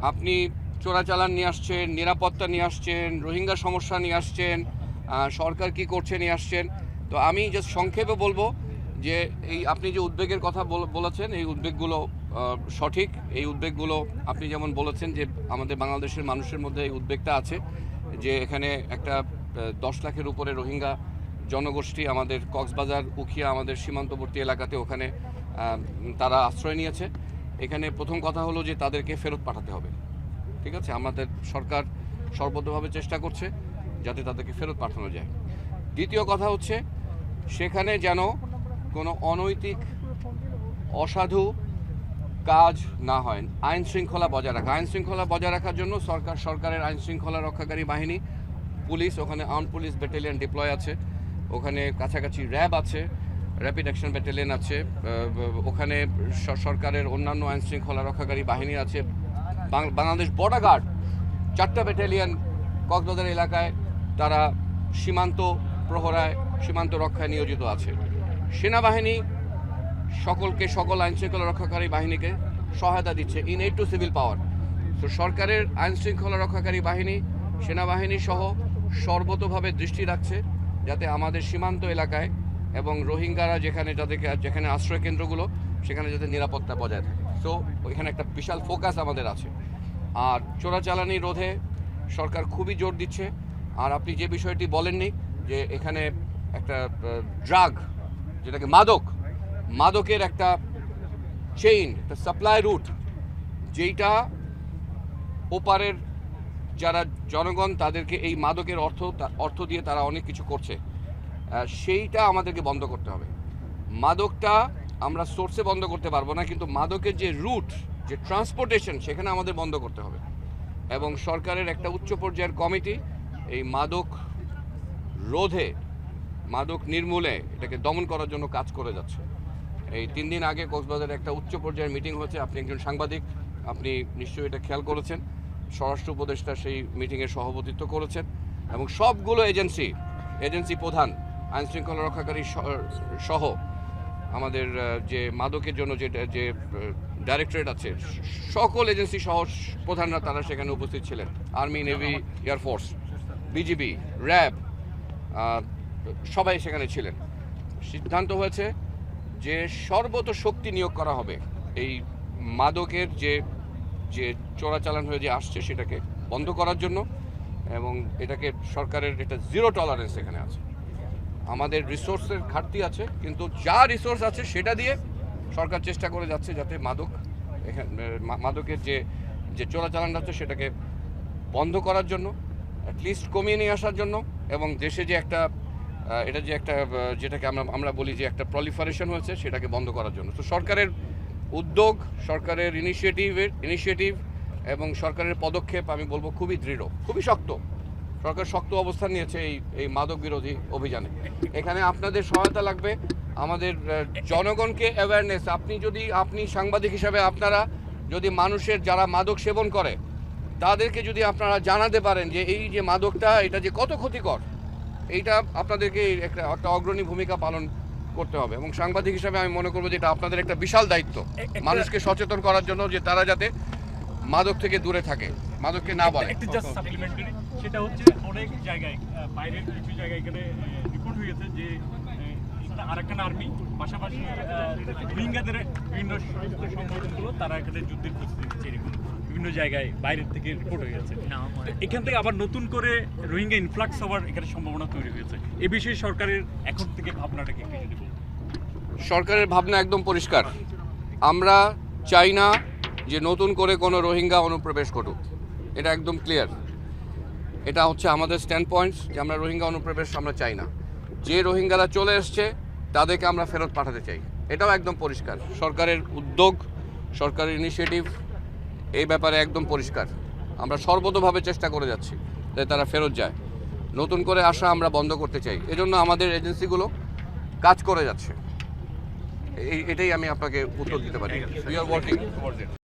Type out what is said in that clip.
আপনি চোরাচালান নিয়ে আসছেন, নিরাপত্তা নিয়ে আসছেন, রোহিঙ্গা সমস্যা নিয়ে আসছেন, সরকার কি করছে নিয়ে আসছেন। তো আমি জাস্ট সংক্ষেপে বলবো যে এই আপনি যে উদ্বেগের কথা বলেছেন, এই উদ্বেগগুলো সঠিক। এই উদ্বেগগুলো আপনি যেমন বলেছেন যে আমাদের বাংলাদেশের মানুষের মধ্যে এই উদ্বেগটা আছে যে এখানে একটা 10 লাখের উপরে রোহিঙ্গা জনগোষ্ঠী আমাদের কক্সবাজার, উখিয়া, আমাদের সীমান্তবর্তী এলাকাতে ওখানে তারা আশ্রয় নিয়েছে। এখানে প্রথম কথা হলো যে তাদেরকে ফেরত পাঠাতে হবে। ঠিক আছে, আমাদের সরকার সর্বতভাবে চেষ্টা করছে যাতে তাদেরকে ফেরত পাঠানো যায়। দ্বিতীয় কথা হচ্ছে সেখানে যেন কোনো অনৈতিক অসাধু কাজ না হয়। আইন শৃঙ্খলা বজায় রাখা, আইন শৃঙ্খলা বজায় রাখার জন্য সরকারের আইন শৃঙ্খলা রক্ষাকারী বাহিনী, পুলিশ, ওখানে আর্ম পুলিশ ব্যাটালিয়ন ডিপ্লয় আছে, ওখানে কাছাকাছি র্যাব আছে, র্যাপিড অ্যাকশন ব্যাটালিয়ন আছে, ওখানে সরকারের অন্যান্য আইন শৃঙ্খলা রক্ষাকারী বাহিনী আছে, বাংলাদেশ বর্ডার গার্ড 4টা ব্যাটালিয়ন কক্সবাজার এলাকায় তারা সীমান্ত প্রহরায়, সীমান্ত রক্ষায় নিয়োজিত আছে। সেনাবাহিনী সকল আইন শৃঙ্খলা রক্ষাকারী বাহিনীকে সহায়তা দিচ্ছে ইন এইড টু সিভিল পাওয়ার। তো সরকারের আইন শৃঙ্খলা রক্ষাকারী বাহিনী, সেনাবাহিনী সহ সর্বতোভাবে দৃষ্টি রাখছে যাতে আমাদের সীমান্ত এলাকায় এবং রোহিঙ্গারা যেখানে আশ্রয় কেন্দ্রগুলো সেখানে যাতে নিরাপত্তা বজায় থাকে। সো ওইখানে একটা বিশাল ফোকাস আমাদের আছে। আর চোরাচালানি রোধে সরকার খুবই জোর দিচ্ছে। আর আপনি যে বিষয়টি বলেননি যে এখানে একটা ড্রাগ, যেটাকে মাদকের একটা চেইন, একটা সাপ্লাই রুট, যেইটা ওপারের যারা জনগণ তাদেরকে এই মাদকের অর্থ দিয়ে তারা অনেক কিছু করছে, সেইটা আমাদেরকে বন্ধ করতে হবে। মাদকটা আমরা সোর্সে বন্ধ করতে পারবো না, কিন্তু মাদকের যে রুট, যে ট্রান্সপোর্টেশন, সেখানে আমাদের বন্ধ করতে হবে। এবং সরকারের একটা উচ্চ পর্যায়ের কমিটি এই মাদক রোধে, মাদক নির্মূলে, এটাকে দমন করার জন্য কাজ করে যাচ্ছে। এই 3 দিন আগে কক্সবাজারে একটা উচ্চ পর্যায়ের মিটিং হয়েছে। আপনি একজন সাংবাদিক, আপনি নিশ্চয়ই এটা খেয়াল করেছেন। স্বরাষ্ট্র উপদেষ্টা সেই মিটিংয়ে সভাপতিত্ব করেছেন এবং সবগুলো এজেন্সি প্রধান, আইন শৃঙ্খলা রক্ষাকারী সহ আমাদের যে মাদকের জন্য যে ডাইরেক্টরেট আছে, সকল এজেন্সি সহ প্রধানরা তারা সেখানে উপস্থিত ছিলেন। Army, navy, air force, BGB, RAB, সবাই সেখানে ছিলেন। সিদ্ধান্ত হয়েছে যে সর্বত শক্তি নিয়োগ করা হবে এই মাদকের যে চোরাচালান হয়ে যে আসছে সেটাকে বন্ধ করার জন্য। এবং এটাকে সরকারের এটা জিরো টলারেন্স এখানে আছে। আমাদের রিসোর্সের ঘাটতি আছে, কিন্তু যা রিসোর্স আছে সেটা দিয়ে সরকার চেষ্টা করে যাচ্ছে যাতে মাদকের যে চোরাচালান আছে সেটাকে বন্ধ করার জন্য, অ্যাটলিস্ট কমিয়ে নিয়ে আসার জন্য, এবং দেশে যে একটা যেটাকে আমরা বলি যে একটা প্রলিফারেশন হয়েছে সেটাকে বন্ধ করার জন্য। তো সরকারের উদ্যোগ, সরকারের ইনিশিয়েটিভ এবং সরকারের পদক্ষেপ আমি বলবো খুবই দৃঢ়, খুবই শক্ত। সরকার শক্ত অবস্থান নিয়েছে এই মাদক বিরোধী অভিযানে। এখানে আপনাদের সহায়তা লাগবে, আমাদের জনগণকে অ্যাওয়ারনেস। আপনি সাংবাদিক হিসাবে আপনারা যদি মানুষের যারা মাদক সেবন করে তাদেরকে যদি আপনারা জানাতে পারেন যে এই যে মাদকটা, এটা যে কত ক্ষতিকর, এইটা আপনাদেরকে একটা অগ্রণী ভূমিকা পালন করতে হবে। এবং সাংবাদিক হিসাবে আমি মনে করবো যে এটা আপনাদের একটা বিশাল দায়িত্ব, মানুষকে সচেতন করার জন্য যে তারা যাতে মাদক থেকে দূরে থাকে, মাদককে না বলে। সেটা হচ্ছে অনেক জায়গায়, বাইরের কিছু জায়গায় এখানে রিপোর্ট হয়েছে যে আরাকান আর্মি পাশাপাশি রোহিঙ্গাদের বিভিন্ন সংগঠনগুলো তারা এখানে যুদ্ধের প্রস্তুতি নিচ্ছে, এরকম বিভিন্ন জায়গায় বাইরের থেকে রিপোর্ট হয়ে গেছে। এখান থেকে আবার নতুন করে রোহিঙ্গা ইনফ্লাক্স হওয়ার এখানে সম্ভাবনা তৈরি হয়েছে। এ বিষয়ে সরকারের এখন থেকে ভাবনাটাকে একটু যদি বলুন। সরকারের ভাবনা একদম পরিষ্কার। আমরা চাই না যে নতুন করে কোনো রোহিঙ্গা অনুপ্রবেশ ঘটুক, এটা একদম ক্লিয়ার। এটা হচ্ছে আমাদের স্ট্যান্ড পয়েন্টস যে আমরা রোহিঙ্গা অনুপ্রবেশ আমরা চাই না। যে রোহিঙ্গারা চলে এসছে তাদেরকে আমরা ফেরত পাঠাতে চাই, এটাও একদম পরিষ্কার। সরকারের উদ্যোগ, সরকারের ইনিশিয়েটিভ এই ব্যাপারে একদম পরিষ্কার। আমরা সর্বতোভাবে চেষ্টা করে যাচ্ছি যাতে তারা ফেরত যায়। নতুন করে আসা আমরা বন্ধ করতে চাই, এজন্য আমাদের এজেন্সিগুলো কাজ করে যাচ্ছে। এটাই আমি আপনাকে উত্তর দিতে পারি। We are working towards it.